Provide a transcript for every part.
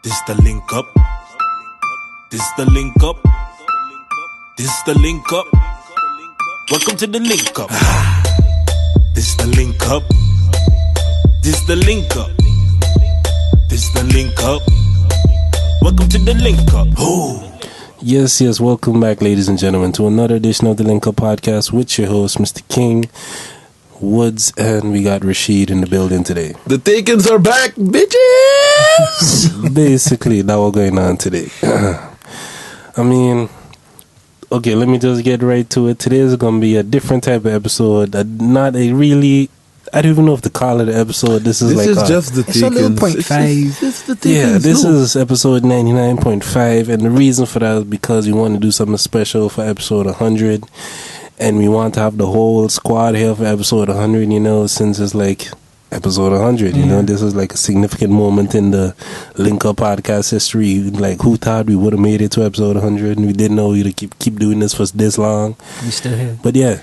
This the link up. This the link up. This the link up. Welcome to the link up. This the link up. This the link up. This the link up. Welcome to the link up. Oh. Yes, welcome back, ladies and gentlemen, to another edition of the Link Up Podcast with your host, Mistuh King, Woods, and we got Rashid in the building today. The Takens are back, bitches! Basically, that's what's going on today. I mean, okay, let me just get right to it. Today is going to be a different type of episode. Not a really... I don't even know if to call it an episode. This is just the Takens. It's a little 0.5. It's the Takens. Yeah, this is episode 99.5, and the reason for that is because we want to do something special for episode 100, and we want to have the whole squad here for episode 100, you know, since it's like episode 100, you know. This is like a significant moment in the Link Up podcast history. Like, who thought we would have made it to episode 100, and we didn't know we'd keep doing this for this long. We still here. But yeah.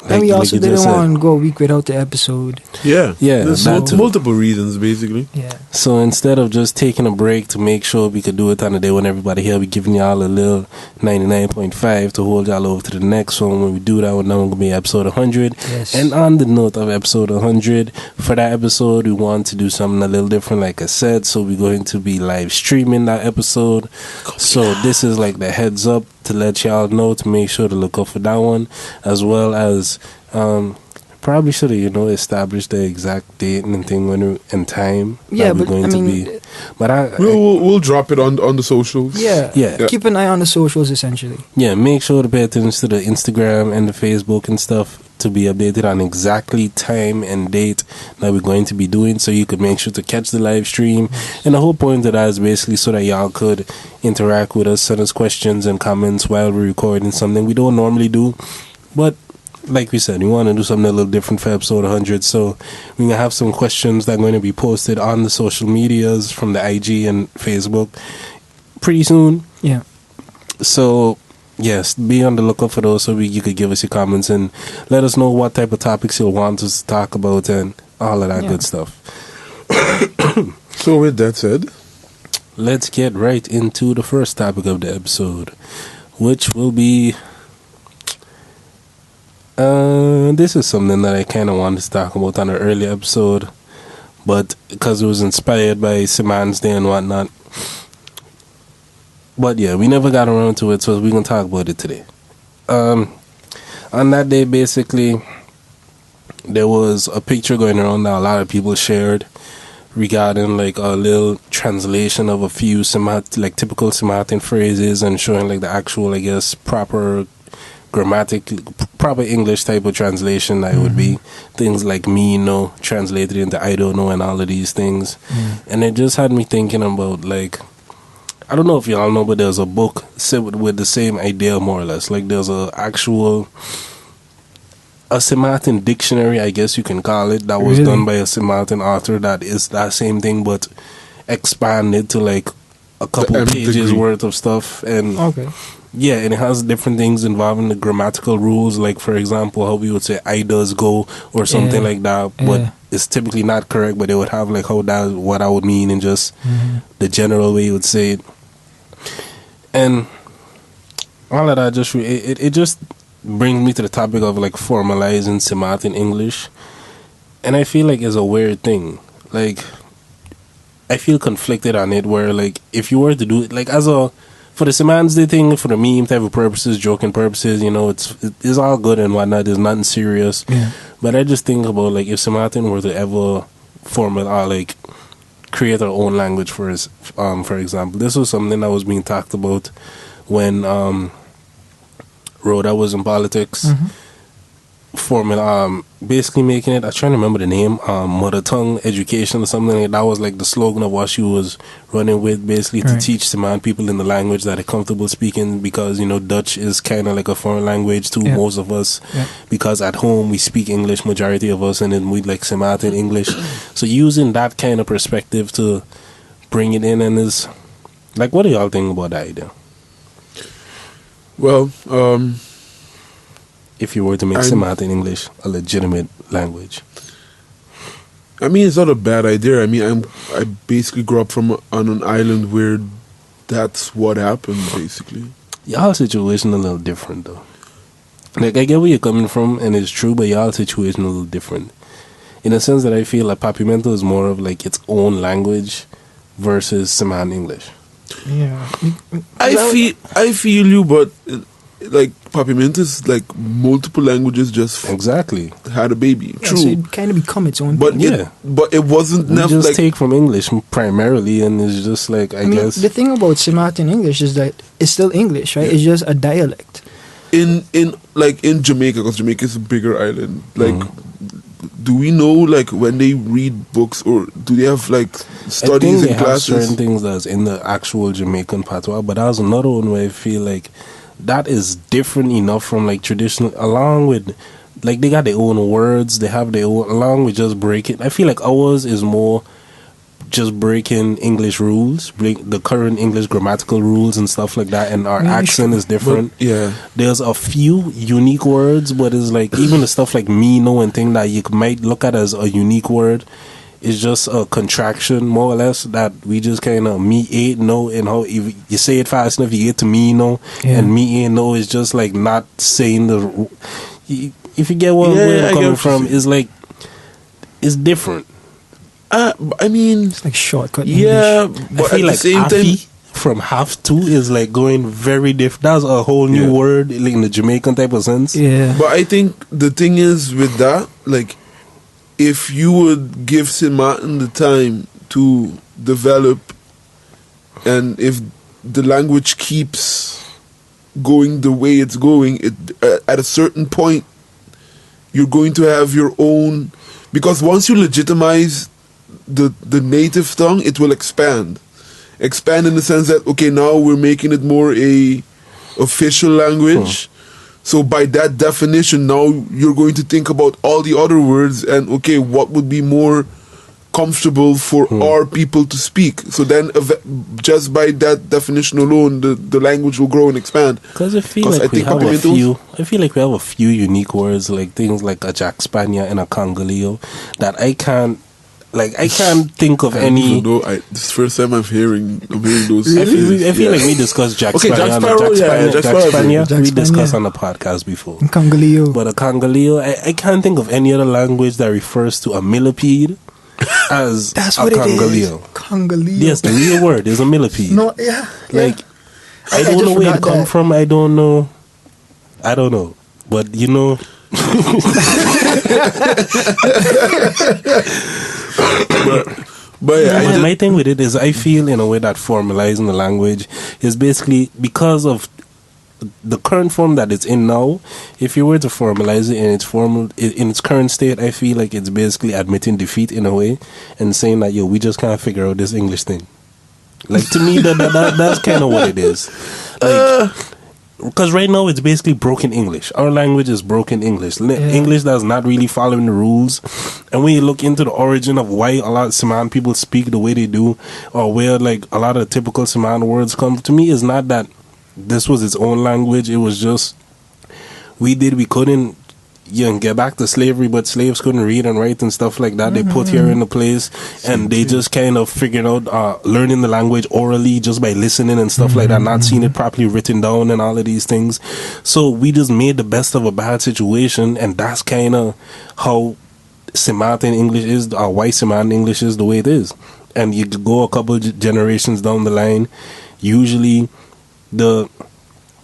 And we also didn't want to go a week without the episode. Yeah. There's multiple reasons, basically. Yeah. So instead of just taking a break to make sure we could do it on the day when everybody here, we giving y'all a little 99.5 to hold y'all over to the next one. When we do that, we're now going to be episode 100. Yes. And on the note of episode 100, for that episode, we want to do something a little different, like I said. So we're going to be live streaming that episode. So this is like the heads up to let y'all know to make sure to look up for that one, as well as probably should have established the exact date and thing and time that we're going to be. But we'll drop it on the socials. Yeah. Keep an eye on the socials, essentially. Yeah, make sure to pay attention to the Instagram and the Facebook and stuff to be updated on exactly time and date that we're going to be doing, so you could make sure to catch the live stream. And the whole point of that is basically so that y'all could interact with us, send us questions and comments while we're recording something we don't normally do. But like we said, we want to do something a little different for episode 100, so we're going to have some questions that are going to be posted on the social medias from the IG and Facebook pretty soon. Yeah. So yes, be on the lookout for those, so you could give us your comments and let us know what type of topics you'll want us to talk about and all of that good stuff. So with that said, let's get right into the first topic of the episode, which will be this is something that I kind of wanted to talk about on an earlier episode, but because it was inspired by Simon's Day and whatnot. But yeah, we never got around to it, so we're going to talk about it today. On that day, basically, there was a picture going around that a lot of people shared regarding like a little translation of a few typical Maarten phrases and showing like the actual, I guess, proper English type of translation that it would be. Things like me know translated into I don't know and all of these things. And it just had me thinking about, like, I don't know if y'all know, but there's a book with the same idea more or less. Like, there's a Maarten dictionary, I guess you can call it, that was done by a Maarten author that is that same thing but expanded to like a couple pages worth of stuff. And yeah, and it has different things involving the grammatical rules, like for example how we would say I does go or something like that, but it's typically not correct, but they would have like what I would mean and just the general way you would say it. And all of that just it just brings me to the topic of like formalizing Maarten English, and I feel like it's a weird thing. Like, I feel conflicted on it, where like if you were to do it like for the Simon's Day thing, for the meme type of purposes, joking purposes, you know, it's all good and whatnot. There's nothing serious. But I just think about like if Maarten were to ever create our own language for example. This was something that was being talked about when Rhoda was in politics. Basically making it, I'm trying to remember the name, mother tongue education or something like that. Was like the slogan of what she was running with, basically to teach Samoan people in the language that are comfortable speaking, because, you know, Dutch is kind of like a foreign language to most of us, because at home we speak English, majority of us, and then we like Maarten English. So using that kind of perspective to bring it in, and is like, what do y'all think about that idea? Well, if you were to make Maarten English a legitimate language, I mean, it's not a bad idea. I mean, I basically grew up on an island where that's what happened, basically. Y'all situation a little different, though. Like, I get where you're coming from, and it's true, but y'all situation a little different. In a sense that I feel like Papimento is more of like its own language versus Saman English. Yeah. I feel you, but like Papimento is like multiple languages just exactly had a baby. Yeah, True. so it kind of become its own But thing. but it wasn't we never just like take from English primarily, and it's just like I mean, guess the thing about Samartan English is that it's still English, right? Yeah. It's just a dialect. in Jamaica, because Jamaica is a bigger island. Like, do we know like when they read books, or do they have like studies in in classes? have certain things that's in the actual Jamaican patois, but that was another one where I feel like that is different enough from like traditional, along with like they got their own words, they have their own, along with just breaking. I feel like ours is more just breaking English rules, the current English grammatical rules and stuff like that, and our accent is different. But, yeah, there's a few unique words, but it's like even the stuff like me, no, and thing that you might look at as a unique word is just a contraction, more or less, that we just kind of me ain't no, and how if you say it fast enough, you get to me no, and me ain't no is just like not saying the. If you get where I'm coming from, is like it's different. I mean, It's like shortcut yeah, English. but I feel at like the same time, from have to is like going very different. That's a whole new word like in the Jamaican type of sense. Yeah. but I think the thing is with that, like, if you would give St. Martin the time to develop, and if the language keeps going the way it's going, at a certain point, you're going to have your own, because once you legitimize the native tongue, it will expand in the sense that, okay, now we're making it more a official language. So by that definition, now you're going to think about all the other words and, okay, what would be more comfortable for our people to speak. So then just by that definition alone, the language will grow and expand. Because I feel like we have a few unique words, like things like a Jack Spaniard and a Congolese, that I can't think of any. Even though this is the first time I'm hearing those. I feel like we discussed Jack Spaniard. Jack Spaniard. We discussed on the podcast before. Congolese. But a Congolese, I can't think of any other language that refers to a millipede as That's a what Congolese. it is. Congolese. Yes, the real word is a millipede. No, yeah. Like, I don't know where it come from. I don't know. But you know. But yeah, my thing with it is I feel in a way that formalizing the language is basically because of the current form that it's in now. If you were to formalize it in its current state, I feel like it's basically admitting defeat in a way and saying that we just can't figure out this English thing. Like, to me, that's kind of what it is. Like, because right now it's basically broken English. Our language is broken English. English that's not really following the rules. And when you look into the origin of why a lot of Saman people speak the way they do, or where like a lot of the typical Saman words come, to me is not that this was its own language. It was just we couldn't get back to slavery, but slaves couldn't read and write and stuff like that. They put here in the place, and they just kind of figured out learning the language orally just by listening and stuff like that, not seeing it properly written down and all of these things. So we just made the best of a bad situation, and that's kind of how Samartan English is, white Samartan English is the way it is. And you go a couple generations down the line, usually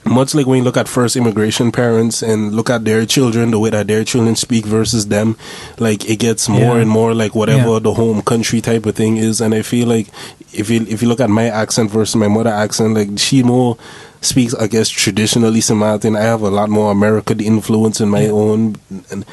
much like when you look at first immigration parents and look at their children, the way that their children speak versus them, like it gets more and more like whatever the home country type of thing is. And I feel like if you look at my accent versus my mother accent, like she more speaks, I guess, traditionally Samartan. I have a lot more American influence in my own. And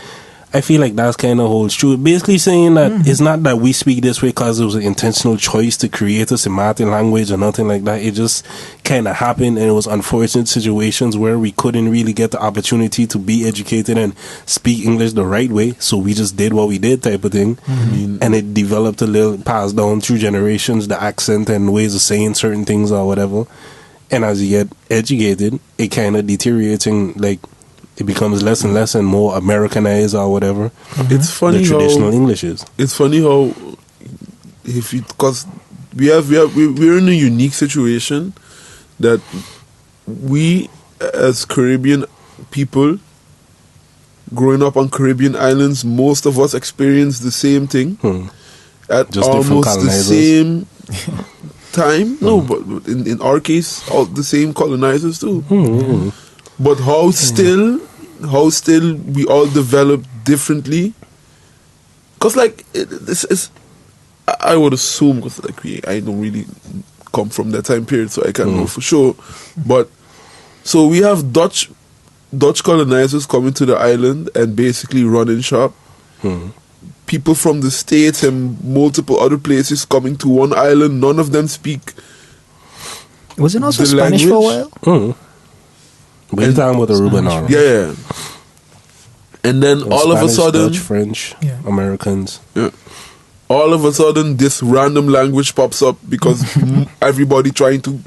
I feel like that's kind of holds true. Basically saying that it's not that we speak this way because it was an intentional choice to create a Samartan language or nothing like that. It just kind of happened, and it was unfortunate situations where we couldn't really get the opportunity to be educated and speak English the right way. So we just did what we did type of thing. And it developed a little, passed down through generations, the accent and ways of saying certain things or whatever. And as you get educated, it kind of deteriorates and like it becomes less and less and more Americanized or whatever. It's funny the traditional English is. It's funny how because we're in a unique situation that we as Caribbean people growing up on Caribbean islands, most of us experience the same thing at just almost the same time. No, but in our case, all the same colonizers too. But how still we all develop differently? Because like this is, I would assume, because like I don't really come from that time period, so I can't know for sure. But so we have Dutch colonizers coming to the island and basically running shop. People from the States and multiple other places coming to one island. None of them speak. Was it also Spanish language for a while? But you're talking about the Aruba now. Yeah. And then all Spanish, of a sudden, Dutch, French, Americans. Yeah. All of a sudden, this random language pops up because everybody trying to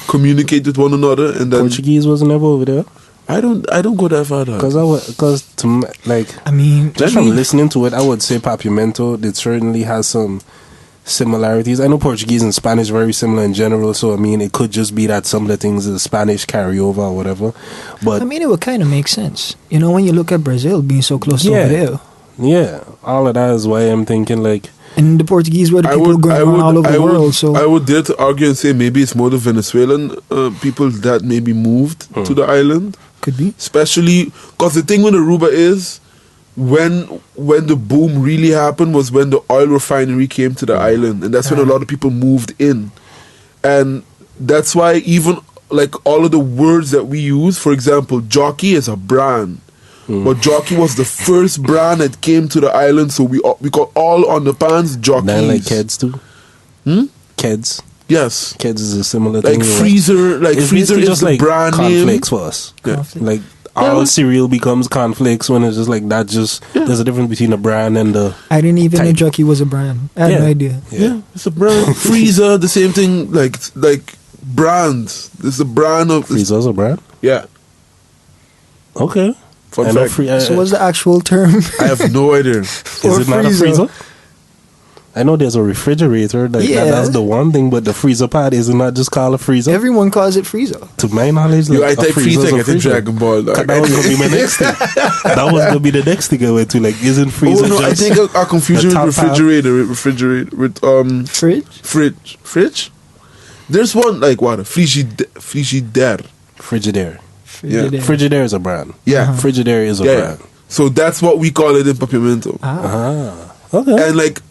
communicate with one another, and then Portuguese wasn't ever over there. I don't go that far. Because I mean, just from listening to it, I would say Papiamento, it certainly has some similarities. I know Portuguese and Spanish are very similar in general, so I mean, it could just be that some of the things is Spanish carryover or whatever. But I mean, it would kind of make sense. You know, when you look at Brazil being so close to over there. Yeah, all of that is why I'm thinking like. And the Portuguese were the people going around all over the world. So I would dare to argue and say maybe it's more the Venezuelan people that maybe moved to the island. Could be. Especially because the thing with Aruba is when the boom really happened was when the oil refinery came to the island, and that's when a lot of people moved in. And that's why even like all of the words that we use, for example, jockey is a brand. But jockey was the first brand that came to the island, so we got all on the pants jockeys. Then like Keds too. Keds. Yes. Keds is a similar thing. Like Freezer, Freezer is just the like brand cornflakes name. for us. Yeah. Like all cereal becomes cornflakes when it's just like that. Just there's a difference between a brand and the. I didn't even know jockey was a brand. I had no idea. Yeah, it's a brand. Freezer, the same thing. Like brands. It's a brand of. Freezer's a brand. Yeah. Okay. Fun fact. So what's the actual term? I have no idea. Is it not a freezer? I know there's a refrigerator. That's the one thing, but the freezer pad is not just called a freezer. Everyone calls it freezer. To my knowledge, like I type freezer, I think Dragon Ball. That was gonna be my next thing. That was gonna be the next thing I went to. Like, isn't freezer? Oh no, I think I confused with refrigerator with fridge. There's one like what? Frigidaire. Yeah, Frigidaire is a brand. Yeah, Frigidaire is a brand. So that's what we call it in Papiamento. Okay. And like,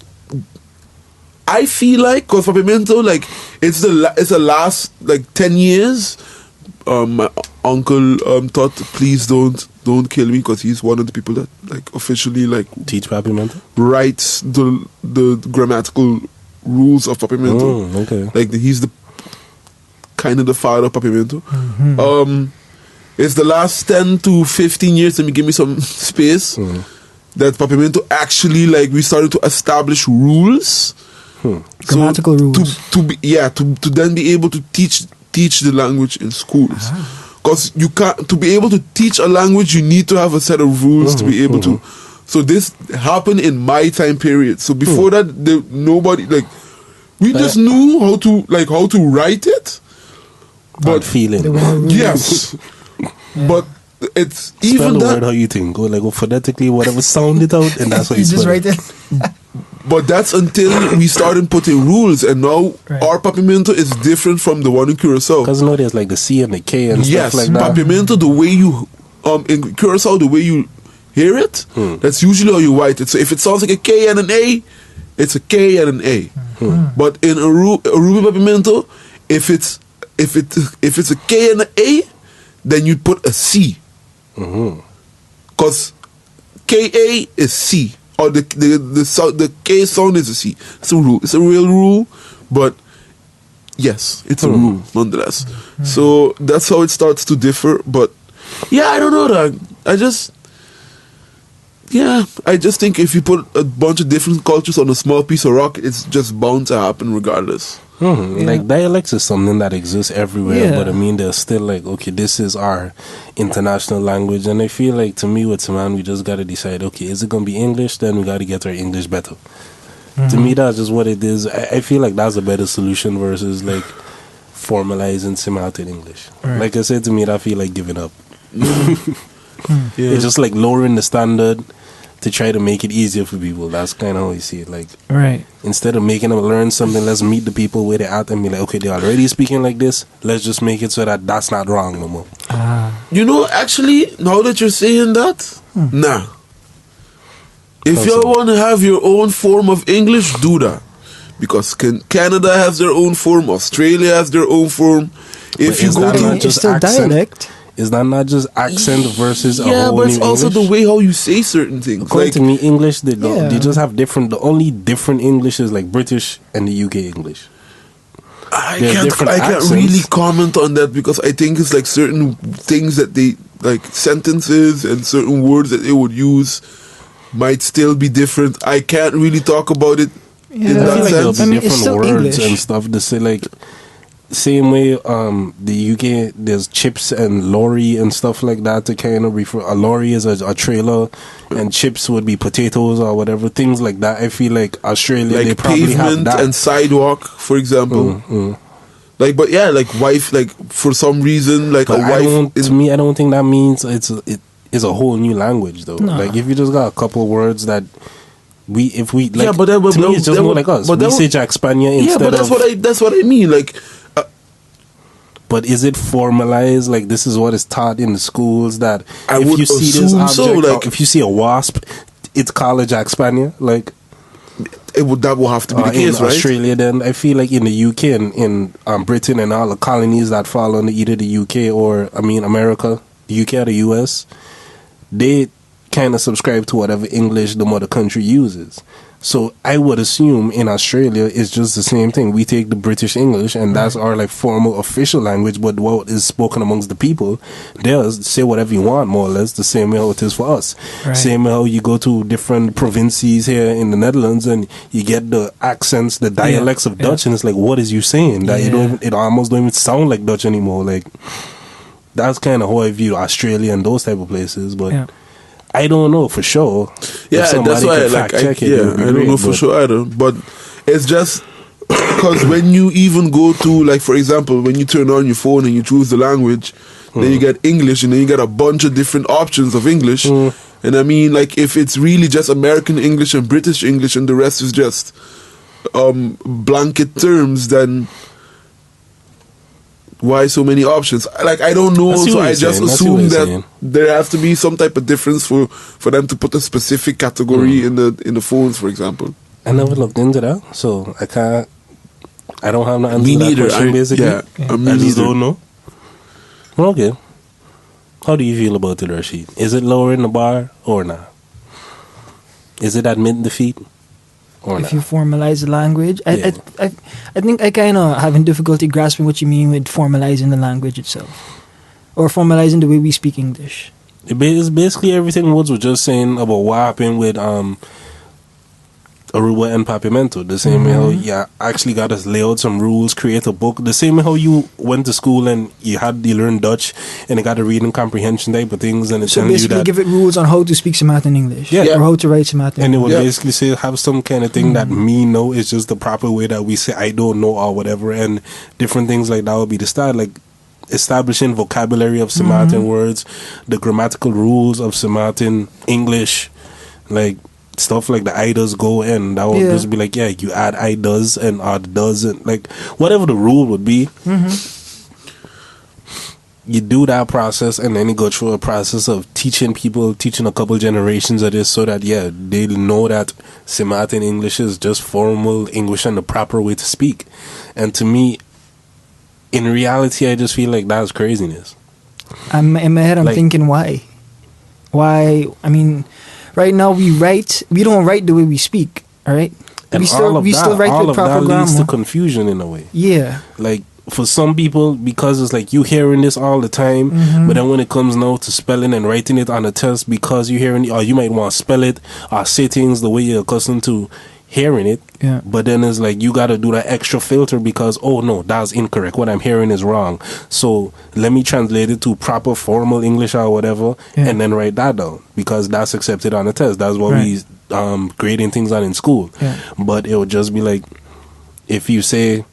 I feel like because Papiamento, like it's the last like 10 years. My uncle thought, please don't kill me, because he's one of the people that like officially like teach Papiamento, writes the grammatical rules of Papiamento. Okay, like he's the kind of the father of Papiamento. It's the last 10 to 15 years, let me give me some space, that Papiamento actually, like, we started to establish rules. Grammatical rules. To then be able to teach the language in schools. Because you can't, to be able to teach a language, you need to have a set of rules to be able to. So this happened in my time period. So before that, nobody, like, we just knew how to write it. But feeling. Yes. But it's spell even the that. Word how you think. Go like phonetically, whatever sound it out, and that's how you just spell write it. But that's until we started putting rules, and now our Papiamento is different from the one in Curacao. Because now there's like the C and the K and stuff like that. Papiamento, the way you in Curacao, the way you hear it, that's usually how you write it. So if it sounds like a K and an A, it's a K and an A. But in Aruba Papiamento, if it's a K and an A, then you put a C. Because KA is C, or the K sound is a C. It's a rule. It's a real rule, but yes, it's a rule nonetheless. So that's how it starts to differ. But yeah, I don't know, dog. Yeah, I just think if you put a bunch of different cultures on a small piece of rock, it's just bound to happen regardless. Like dialects is something that exists everywhere, but I mean, they're still like, okay, this is our international language, and I feel like to me with Saman, we just gotta decide, okay, is it gonna be English? Then we gotta get our English better. To me, that's just what it is. I feel like that's a better solution versus like formalizing Samartan English. Right. Like I said, to me, I feel like giving up. It's just like lowering the standard to try to make it easier for people. That's kind of how you see it. Like, instead of making them learn something, let's meet the people where they're at and be like, okay, they're already speaking like this. Let's just make it so that that's not wrong no more. You know, actually, now that you're saying that, nah. If y'all want to have your own form of English, do that. Because Canada has their own form, Australia has their own form. If you go to it's still dialect. Is that not just accent versus a whole new English? Yeah, but it's also the way how you say certain things. According to me, English, they just have different... The only different English is like British and the UK English. I can't really comment on that because I think it's like certain things that they... Like sentences and certain words that they would use might still be different. I can't really talk about it in that I feel like sense. there'll be different words English and stuff to say like... Same way, the UK, there's chips and lorry and stuff like that to kind of refer. A lorry is a trailer, and chips would be potatoes or whatever, things like that. I feel like Australia, like they probably have that. And sidewalk, for example. Like, but yeah, like wife, like for some reason, like but a wife. To me, I don't think that means it is a whole new language though. No. Like if you just got a couple words that. To me, it's just more like us. We say Jack Spanier instead of... Yeah, but that's what I mean, like... But is it formalized? Like this is what is taught in the schools that if you see this object, so, like, if you see a wasp, it's called a Jack Spanier. Like that will have to be the case, in right? Australia, then I feel like in the UK and in Britain and all the colonies that fall under either the UK or America, the UK or the US, they kind of subscribe to whatever English the mother country uses. So I would assume in Australia it's just the same thing. We take the British English and that's our like formal official language, but what is spoken amongst the people, they'll say whatever you want more or less, the same way how it is for us. Same way how you go to different provinces here in the Netherlands and you get the accents, the dialects of Dutch, and it's like, what is you saying? That it almost don't even sound like Dutch anymore. Like that's kind of how I view Australia and those type of places, but I don't know for sure. Yeah, that's why I don't know for sure either. But it's just because when you even go to, like, for example, when you turn on your phone and you choose the language, then you get English, and then you get a bunch of different options of English. And I mean, like, if it's really just American English and British English and the rest is just blanket terms, then why so many options? Like, I don't know, so I just assume that there has to be some type of difference for them to put a specific category in the phones, for example. I never looked into that, so I don't have no answer to that question, basically. I just don't know. Okay. How do you feel about it, Rashid? Is it lowering the bar or not? Is it admitting defeat? If you formalize the language, I think I kind of having difficulty grasping what you mean with formalizing the language itself, or formalizing the way we speak English. It's basically everything Woods was just saying about what happened with Aruba and Papimento. The same way how you actually got us lay out some rules, create a book. The same way how you went to school and you learned Dutch and you got to read and comprehension type of things. And so basically give it rules on how to speak Samartan English. Or how to write Samartan. And it would basically say have some kind of thing that me know is just the proper way that we say I don't know or whatever. And different things like that would be the style. Like establishing vocabulary of Samartan words, the grammatical rules of Samartan English, like stuff like the I does go in. That would just be like, you add I does and odd does, and like whatever the rule would be. You do that process, and then you go through a process of teaching a couple generations of this, so that they know that Samartan English is just formal English and the proper way to speak. And to me, in reality, I just feel like that's craziness. In my head, I'm thinking, why? I mean, right now we don't write the way we speak, all right? And we still write with proper grammar. Leads to confusion in a way. Yeah. Like for some people, because it's like you hearing this all the time, but then when it comes now to spelling and writing it on a test, because you hearing it, or you might want to spell it or say things the way you're accustomed to hearing it, but then it's like you got to do that extra filter because, oh no, that's incorrect, what I'm hearing is wrong, so let me translate it to proper formal English or whatever, and then write that down because that's accepted on the test. That's what we grading things on in school. But it would just be like, if you say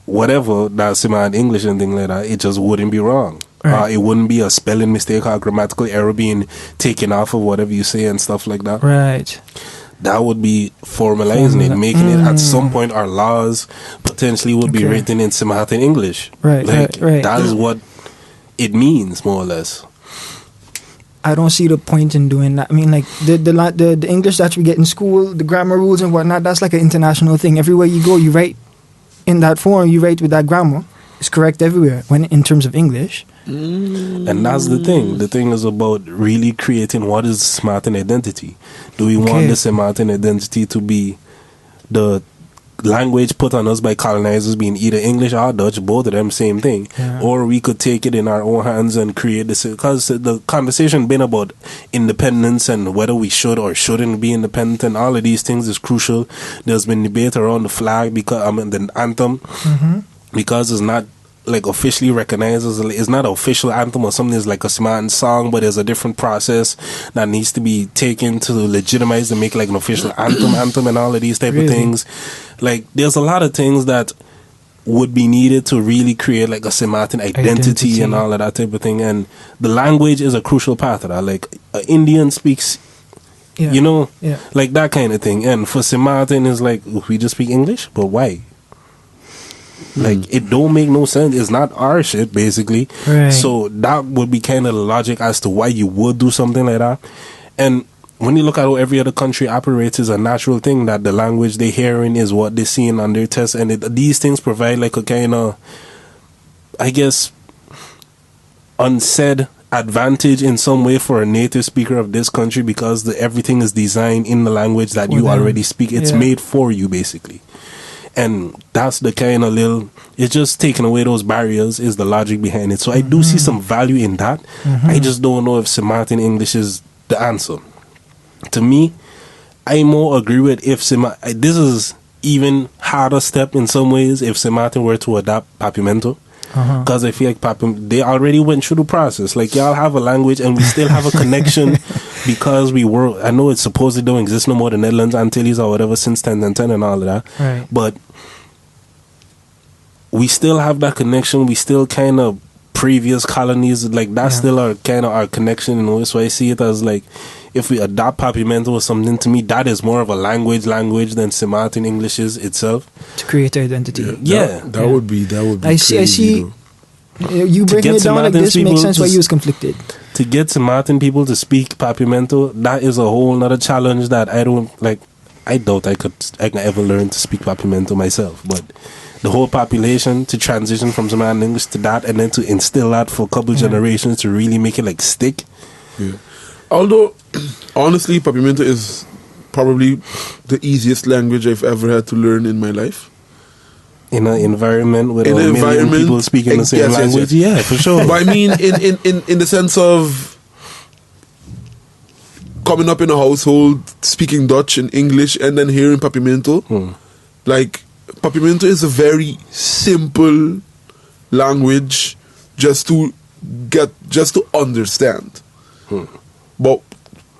whatever that's in English and things like that, it just wouldn't be wrong. It wouldn't be a spelling mistake or a grammatical error being taken off of whatever you say and stuff like that. Right. That would be formalizing it, making it at some point our laws potentially would be written in Samoan English. Right. That is what it means, more or less. I don't see the point in doing that. I mean, like the English that we get in school, the grammar rules and whatnot, that's like an international thing. Everywhere you go, you write in that form, you write with that grammar. It's correct everywhere when in terms of English. And that's the thing. The thing is about really creating what is Samoan identity. Do we want the Samoan identity to be the language put on us by colonizers being either English or Dutch, both of them same thing, or we could take it in our own hands and create this, because the conversation been about independence and whether we should or shouldn't be independent, and all of these things is crucial. There's been debate around the flag, because the anthem, because it's not like officially recognized as it's not an official anthem or something. It's like a Samoan song, but there's a different process that needs to be taken to legitimize and make like an official anthem and all of these type of things. Like there's a lot of things that would be needed to really create like a Samoan identity and all of that type of thing, and the language is a crucial part of that. Like an Indian speaks like that kind of thing, and for Samoan is like, we just speak English, but why? Like it don't make no sense. It's not our shit, basically. So that would be kind of the logic as to why you would do something like that. And when you look at how every other country operates, is a natural thing that the language they hearing is what they're seeing on their test, and these things provide like a kind of, I guess, unsaid advantage in some way for a native speaker of this country, because everything is designed in the language that you already speak. It's made for you, basically. And that's the kind of it's just taking away those barriers is the logic behind it. So I do see some value in that. I just don't know if Samoan English is the answer. To me, I more agree with if this is even harder step in some ways if Samoan were to adopt Papiamento. Because I feel like they already went through the process. Like, y'all have a language and we still have a connection because I know it's supposedly don't exist no more, the Netherlands, Antilles or whatever, since 1010 and all of that. But we still have that connection. We still kind of previous colonies, like that's still our kind of our connection in a way. So I see it as like, if we adopt Papiamento or something, to me that is more of a language than Samoan English is itself, to create identity. That would be I see you breaking it down like this makes sense why you was conflicted. To get Samoan people to speak Papiamento, that is a whole nother challenge that I don't like. I doubt I can ever learn to speak Papiamento myself, but the whole population to transition from Samoan English to that, and then to instill that for a couple generations to really make it like stick. Although, honestly, Papiamento is probably the easiest language I've ever had to learn in my life. In an environment with a million people speaking the same language, yeah, for sure. But I mean, in the sense of coming up in a household, speaking Dutch and English, and then hearing Papiamento, like, Papiamento is a very simple language just to understand. But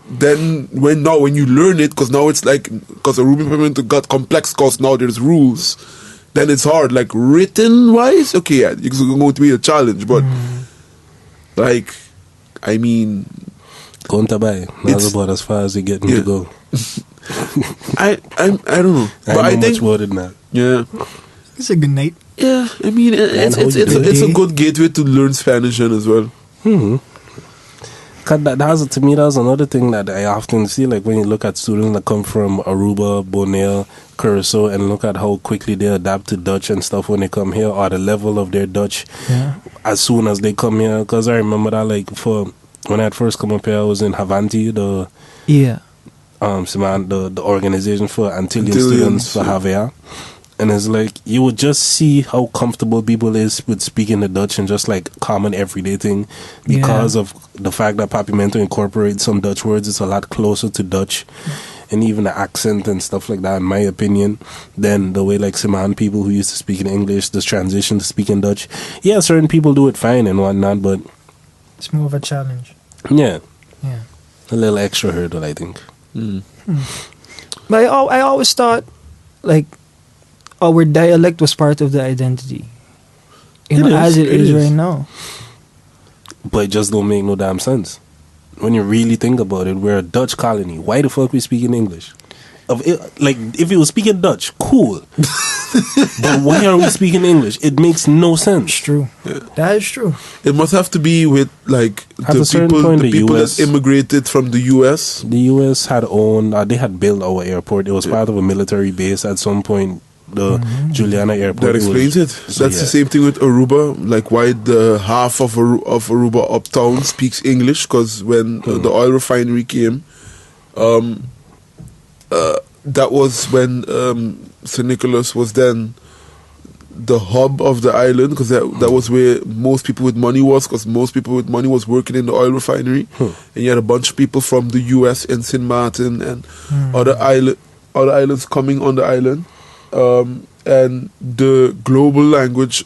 then when you learn it, because now it's like, because the Ruby Papiamento got complex, because now there's rules, then it's hard. Like written wise, okay, yeah, it's going to be a challenge, but like, I mean, that's about as far as you get me to go. I don't know, but I think much more than that. Yeah, it's a good night. Yeah, I mean, it's a good gateway to learn Spanish as well. Cause to me, that's another thing that I often see. Like when you look at students that come from Aruba, Borneo, Curacao, and look at how quickly they adapt to Dutch and stuff when they come here, or the level of their Dutch as soon as they come here. Because I remember that, like, when I had first come up here, I was in Havanti, the organization for Antillean students for Havea. And it's like, you would just see how comfortable people is with speaking the Dutch and just like common everyday thing. Because of the fact that Papimento incorporates some Dutch words, it's a lot closer to Dutch. And even the accent and stuff like that, in my opinion, than the way like Samoan people who used to speak in English, this transition to speaking Dutch. Yeah, certain people do it fine and whatnot, but it's more of a challenge. Yeah. Yeah. A little extra hurdle, I think. But I always thought, like, our dialect was part of the identity. As it is right now. But it just don't make no damn sense. When you really think about it, we're a Dutch colony. Why the fuck we speaking English? Like, if you were speaking Dutch, cool. But why are we speaking English? It makes no sense. It's true. Yeah. That is true. It must have to be with, like, the people that immigrated from the U.S. The U.S. had owned, they had built our airport. It was part of a military base at some point. The Juliana airport. That explains it. So that's the same thing with Aruba. Like, why the half of Aruba uptown speaks English? Because when the oil refinery came, that was when St. Nicholas was then the hub of the island, because that was where most people with money was, because most people with money was working in the oil refinery. And you had a bunch of people from the U.S. and St. Maarten and other islands coming on the island. And the global language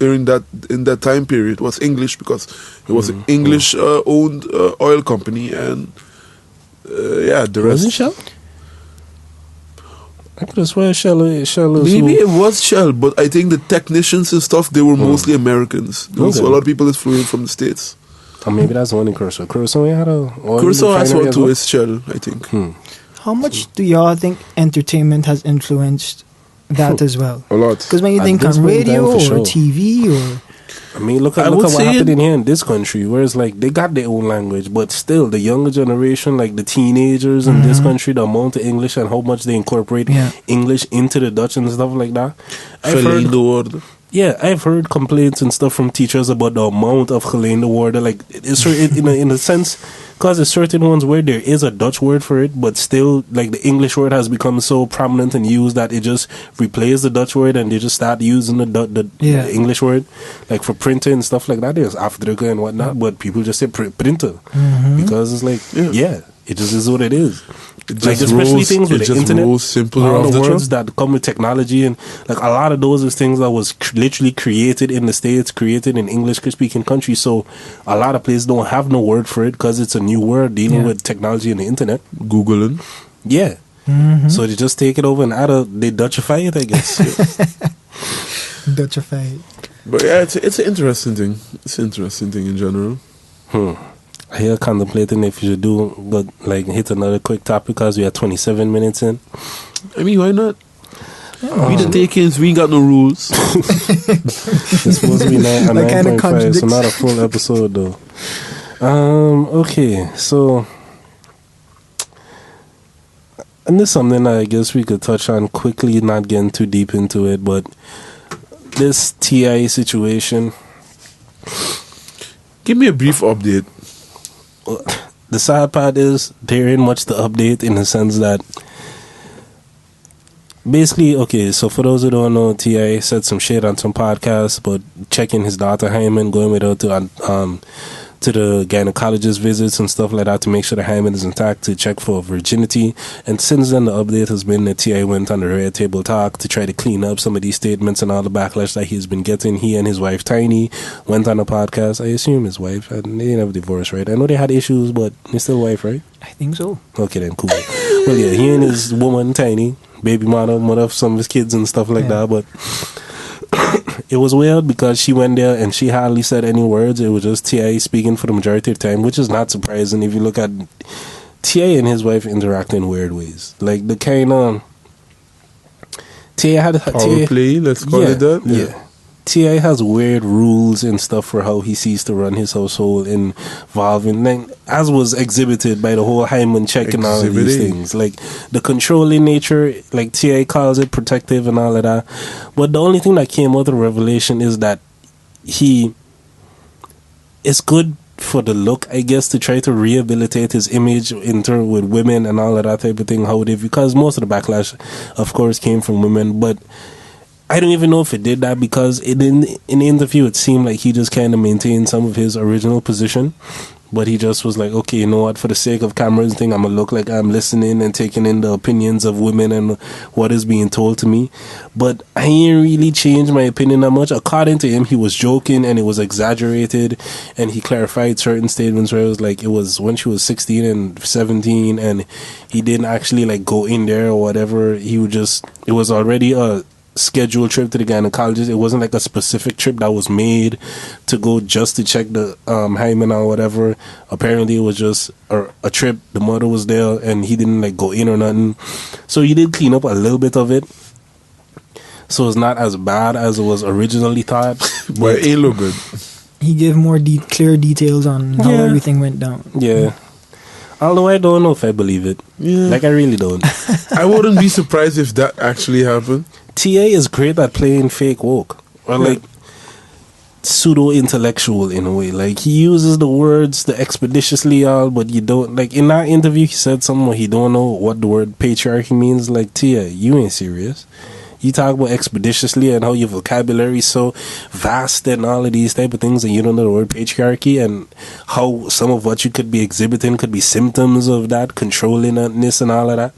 in that time period was English, because it was an English owned oil company, and the rest. Wasn't Shell? I could have sworn Shell. Maybe it was Shell, but I think the technicians and stuff, they were mostly Americans. There was a lot of people that flew in from the States. Or maybe that's the one in Curacao. Curacao had a Curacao has one too. It's Shell, I think. How much do y'all think entertainment has influenced that as well? A lot. Because when you think on radio or TV or... I mean, look at what happened in here in this country, where it's like they got their own language, but still the younger generation, like the teenagers in this country, the amount of English and how much they incorporate English into the Dutch and stuff like that. I've heard complaints and stuff from teachers about the amount of geleende woorden. Like, it's in a sense, because there's certain ones where there is a Dutch word for it, but still, like, the English word has become so prominent and used that it just replaces the Dutch word, and they just start using the English word. Like, for printer and stuff like that, there's afdrukken and whatnot, but people just say printer. Because it's like, it just is what it is. Like, especially things with the internet, all the words that come with technology, and like a lot of those is things that was literally created in the States, created in English-speaking countries. So a lot of places don't have no word for it because it's a new word dealing with technology and the internet. Googling. Yeah. So they just take it over and they Dutchify it, I guess. Dutchify it. But yeah, it's an interesting thing. It's an interesting thing in general. I hear contemplating if you should hit another quick topic because we are 27 minutes in. I mean, why not? We the take-ins, we ain't got no rules. It's supposed to be 9.5, so not a full episode though. Okay, so and this is something I guess we could touch on quickly, not getting too deep into it, but this TI situation. Give me a brief update. The sad part is there ain't much to update, in the sense that basically, okay, so for those who don't know, T.I. said some shit on some podcasts about checking his daughter Hymen, going with her to the gynecologist visits and stuff like that to make sure the hymen is intact, to check for virginity. And since then, the update has been that T.I. went on the Red Table Talk to try to clean up some of these statements and all the backlash that he's been getting. He and his wife Tiny went on a podcast. I assume his wife, and they didn't have a divorce, right? I know they had issues, but they're still wife, right? I think so. Okay, then cool. Well, yeah, he and his woman Tiny, baby mother of some of his kids and stuff like that, but it was weird because she went there and she hardly said any words. It was just T.I. speaking for the majority of the time, which is not surprising if you look at T.I. and his wife interact in weird ways. Like the kind of T.I. had power play, let's call it that. Yeah. T.I. has weird rules and stuff for how he sees to run his household, involving, as was exhibited by the whole Hymen check and all of these things. Like the controlling nature, like T.I. calls it, protective and all of that. But the only thing that came out of the revelation is that it's good for the look, I guess, to try to rehabilitate his image with women and all of that type of thing. How would it? Because most of the backlash, of course, came from women, but I don't even know if it did that, because in the interview it seemed like he just kind of maintained some of his original position, but he just was like, okay, you know what, for the sake of cameras thing, I'm gonna look like I'm listening and taking in the opinions of women and what is being told to me. But I ain't really changed my opinion that much. According to him, he was joking and it was exaggerated, and he clarified certain statements where it was like it was when she was 16 and 17 and he didn't actually like go in there or whatever. He would just, it was already a scheduled trip to the gynecology. It wasn't like a specific trip that was made to go just to check the hymen or whatever. Apparently it was just a trip. The mother was there and he didn't like go in or nothing. So he did clean up a little bit of it, so it's not as bad as it was originally thought. But it look good. He gave more clear details on how everything went down. Yeah. Although I don't know if I believe it. Yeah. Like, I really don't. I wouldn't be surprised if that actually happened. TA is great at playing fake woke. Or like pseudo-intellectual in a way. Like, he uses the words the expeditiously all, but you don't, like, in that interview he said something where he don't know what the word patriarchy means. Like, Tia, you ain't serious. You talk about expeditiously and how your vocabulary is so vast and all of these type of things, and you don't know the word patriarchy, and how some of what you could be exhibiting could be symptoms of that, controllingness and all of that.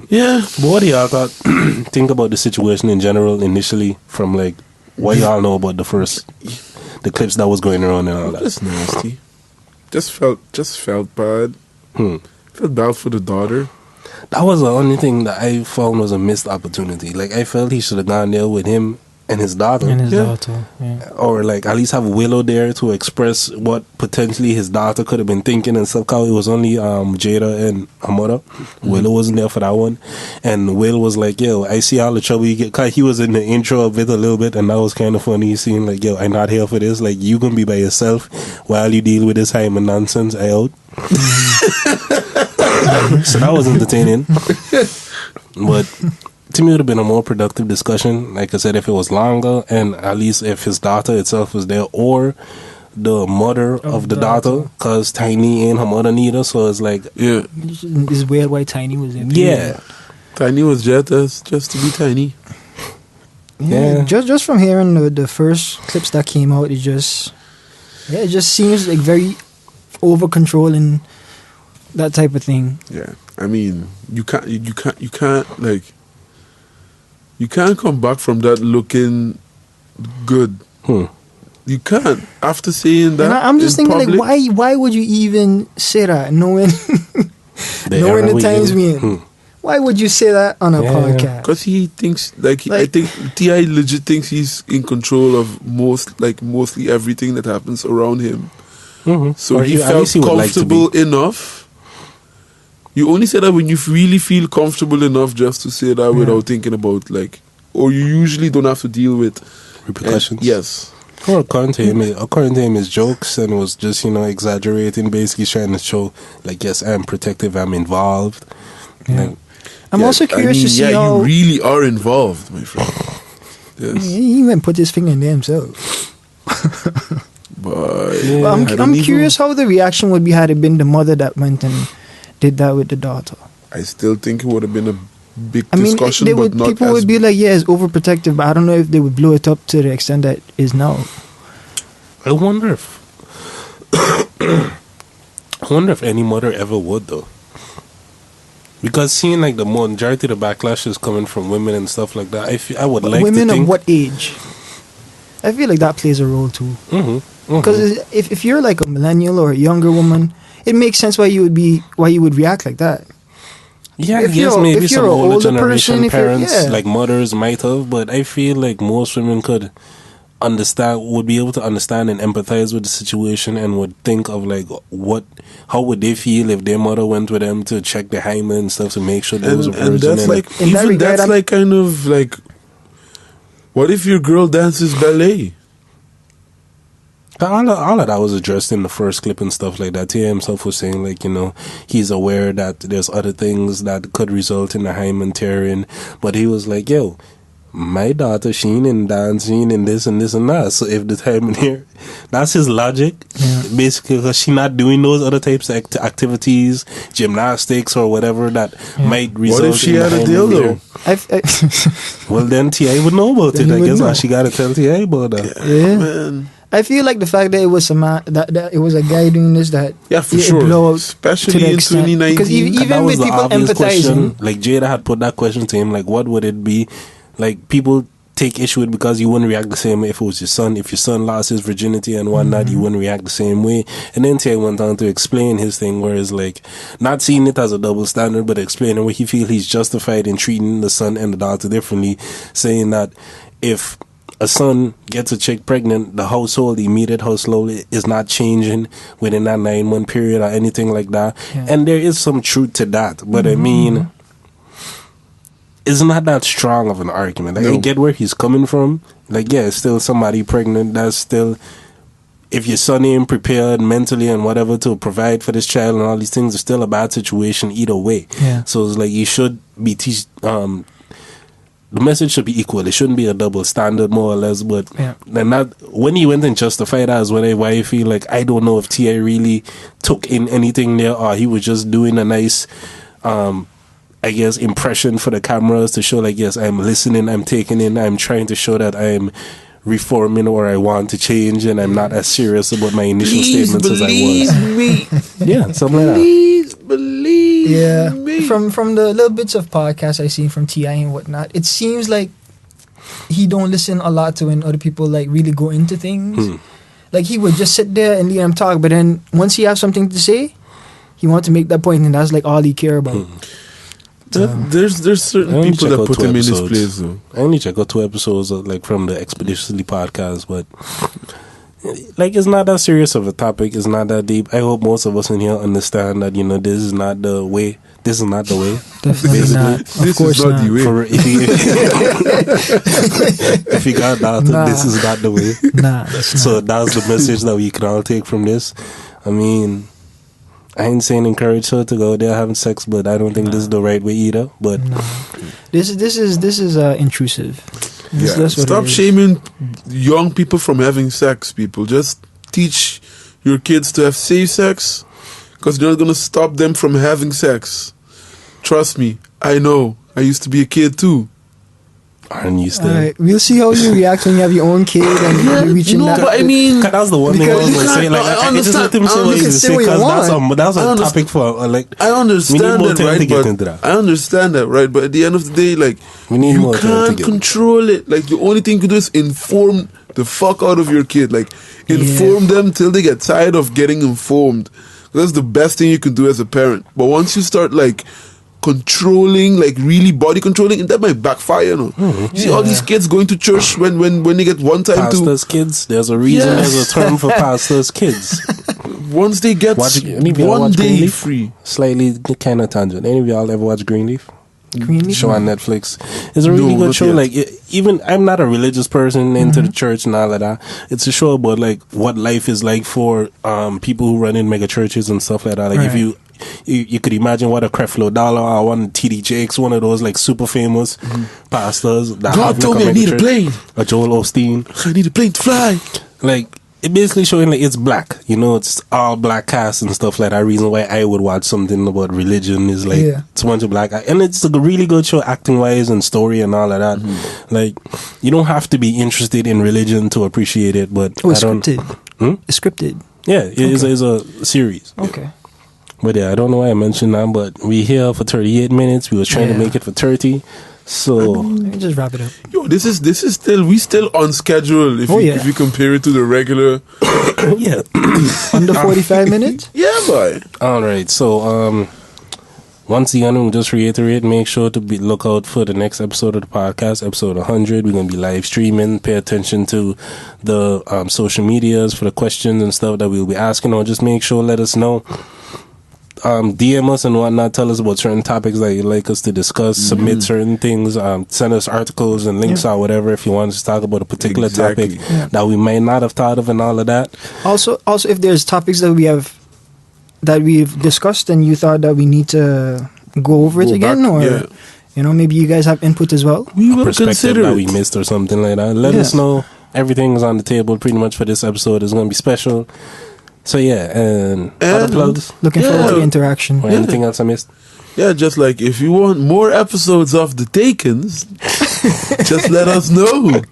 Yeah. But what do y'all think about the situation in general initially, from like what y'all know about the clips that was going around and all that? That's nasty. Just felt bad. Felt bad for the daughter. That was the only thing that I found was a missed opportunity. Like, I felt he should have gone there with him and his daughter. Or like at least have Willow there to express what potentially his daughter could have been thinking and stuff. Cause it was only Jada and her mother. Willow wasn't there for that one. And Will was like, yo, I see all the trouble you get. Cause he was in the intro a little bit, and that was kind of funny. Seeing like, yo, I'm not here for this. Like, you gonna be by yourself while you deal with this Hymen nonsense. I out. So that was entertaining. But to me, it would have been a more productive discussion, like I said, if it was longer, and at least if his daughter itself was there, or the mother of the daughter, because Tiny ain't her mother neither. So it's like, yeah, it's weird why Tiny was there. Yeah, Tiny was just to be Tiny. Yeah. Just from hearing the first clips that came out, it just seems like very over controlling, that type of thing. Yeah, I mean, you can't like. You can't come back from that looking good. You can't. After saying that, and I'm just thinking, public, like, why would you even say that, knowing the times we in? Why would you say that on a podcast? Because he thinks, I think T.I. legit thinks he's in control of mostly everything that happens around him. So he felt comfortable enough. You only say that when you really feel comfortable enough just to say that without thinking about, like, or you usually don't have to deal with repercussions. Yes. Or according to him, his jokes, and was just, exaggerating, basically trying to show, like, yes, I'm protective, I'm involved. Yeah. Like, I'm also curious to see how... you really are involved, my friend. Yes. He even put his finger in there himself. But I'm curious how the reaction would be had it been the mother that went and did that with the daughter. I still think it would have been a big discussion, but not people would be like, yeah, it's overprotective, but I don't know if they would blow it up to the extent that it is now. I wonder if any mother ever would, though. Because seeing like the majority of the backlash is coming from women and stuff like that, I would like women to think... of what age? I feel like that plays a role too. Because if you're like a millennial or a younger woman, it makes sense why you would react like that. Yeah, if yes, maybe some older generation person, parents, like mothers, might have, but I feel like most women would be able to understand and empathize with the situation, and would think of like how would they feel if their mother went with them to check the hymen and stuff to make sure there was a virgin. And that's like, even that's like kind of like, what if your girl dances ballet? All of that was addressed in the first clip and stuff like that. Tia himself was saying, like, he's aware that there's other things that could result in a hymen tearing, but he was like, yo, my daughter, she ain't in dance, she ain't in this and this and that. So if the time in here, that's his logic. Yeah. Basically, because she not doing those other types of activities, gymnastics or whatever that might result. What if she had a deal though? Well, then T.I. would know about it. I guess now she got to tell T.I. about that. Yeah, man. I feel like the fact that it was that it was a guy doing this that for sure, especially in 2019, because even with people empathizing, like Jada had put that question to him, like what would it be? Like people take issue with because you wouldn't react the same way if it was your son. If your son lost his virginity and whatnot, you wouldn't react the same way. And then T.I. went on to explain his thing, whereas like not seeing it as a double standard, but explaining where he feels he's justified in treating the son and the daughter differently, saying that if a son gets a chick pregnant, the household, the immediate household is not changing within that 9-month period or anything like that. Yeah. And there is some truth to that. But I mean, it's not that strong of an argument. Like, I get where he's coming from. Like, yeah, still somebody pregnant. That's still, if your son ain't prepared mentally and whatever to provide for this child and all these things, it's still a bad situation either way. Yeah. So it's like you should be the message should be equal. It shouldn't be a double standard, more or less. But then that, when he went and justified that, is why I feel like I don't know if T.I. really took in anything there, or he was just doing a nice, I guess, impression for the cameras to show, like, yes, I'm listening, I'm taking in, I'm trying to show that I'm reforming or I want to change, and I'm not as serious about my initial statements as I was. Me. Yeah, something like that. Please believe me. From the little bits of podcasts I see from T.I. and whatnot, it seems like he don't listen a lot to when other people like really go into things. Like he would just sit there and let him talk, but then once he has something to say, he wants to make that point, and that's like all he care about. There's certain people that put him in his place though. I only check out 2 episodes like from the Expeditiously podcast, but like it's not that serious of a topic, it's not that deep. I hope most of us in here understand that, you know, this is not the way. This is not the way. Definitely not. This is not the way. If you got that, this is not the way. So that's the message that we can all take from this. I mean, I ain't saying encourage her to go there having sex, but I don't think this is the right way either. But this is intrusive. Stop shaming young people from having sex, people. Just teach your kids to have safe sex, because you're not going to stop them from having sex. Trust me, I know. I used to be a kid too. Aren't you still? Right, we'll see how you react when you have your own kid and you're reaching that. But I mean, that was the one thing I was going to say. Like, I just let them say what you say, because that's a topic for I understand that, right? But I understand that, right? But at the end of the day, like, you can't control it. Like, the only thing you can do is inform the fuck out of your kid. Like, inform them till they get tired of getting informed. That's the best thing you can do as a parent. But once you start like controlling, like really body controlling, and that might backfire, you know. See all these kids going to church when they get one time pastors' kids. There's a reason there's a term for pastors' kids. Once they get one day free. Slightly kind of tangent. Any of y'all ever watch Greenleaf? Greenleaf show on Netflix. It's a really good show. Yet. Like even I'm not a religious person into the church and all of that. It's a show about like what life is like for people who run in mega churches and stuff like that. Like if you could imagine what a Creflo Dollar or one TD Jakes, one of those like super famous pastors. That God told me I need a plane. Or Joel Osteen. I need a plane to fly. Like it basically showing like it's black, you know, it's all black cast and stuff like that. Reason why I would watch something about religion is like it's a bunch of black, and it's a really good show acting wise and story and all of that. Like you don't have to be interested in religion to appreciate it, but it's scripted. It's scripted. Yeah, it's a series. Okay. But yeah, I don't know why I mentioned that, but we here for 38 minutes. We was trying to make it for 30. So let me just wrap it up. Yo, this is still on schedule if you compare it to the regular. Under 45 minutes. Yeah, boy. All right. So once again, we'll just reiterate: make sure to look out for the next episode of the podcast, episode 100. We're gonna be live streaming. Pay attention to the social medias for the questions and stuff that we'll be asking, or just make sure let us know. DM us and whatnot, tell us about certain topics that you'd like us to discuss, submit certain things, send us articles and links or whatever if you want us to talk about a particular topic that we might not have thought of and all of that. Also if there's topics that we've discussed and you thought that we need to go over it again, or You know, maybe you guys have input as well. We will perspective consider that it. we missed or something like that. Let us know. Everything's on the table pretty much for this episode. It's going to be special. So yeah, and other plugs. Looking forward to the interaction. Or anything else I missed? Yeah, just like if you want more episodes of The Takens, just let us know.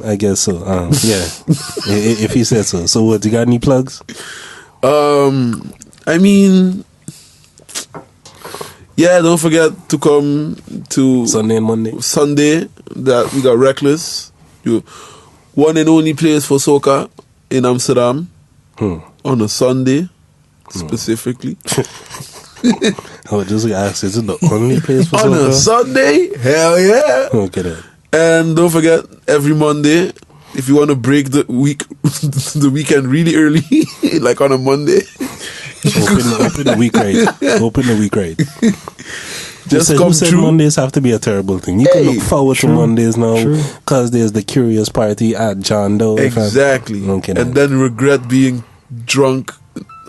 I guess so. Yeah, if you said so. So what? You got any plugs? I mean, yeah, don't forget to come to Sunday and Monday. Sunday, that we got Reckless, one and only place for soca in Amsterdam on a Sunday specifically. I was just gonna ask, is it the only place for on soca? a Sunday? Hell yeah! Okay then. And don't forget, every Monday, if you want to break the weekend really early, like on a Monday, open the week right. Open the week right. Just come through. Mondays have to be a terrible thing. You can look forward to Mondays now because there's the curious party at John Doe. Exactly. And then regret being drunk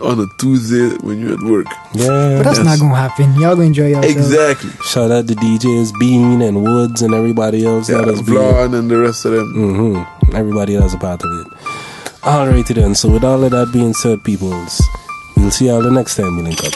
on a Tuesday when you're at work. Yeah. But that's not going to happen. Y'all going to enjoy yourselves. Exactly. Shout out to DJs Bean and Woods and everybody else. Yeah, Vlon and the rest of them. Mm-hmm. Everybody else a part of it. Alrighty then. So with all of that being said, peoples, we'll see y'all the next time we link up.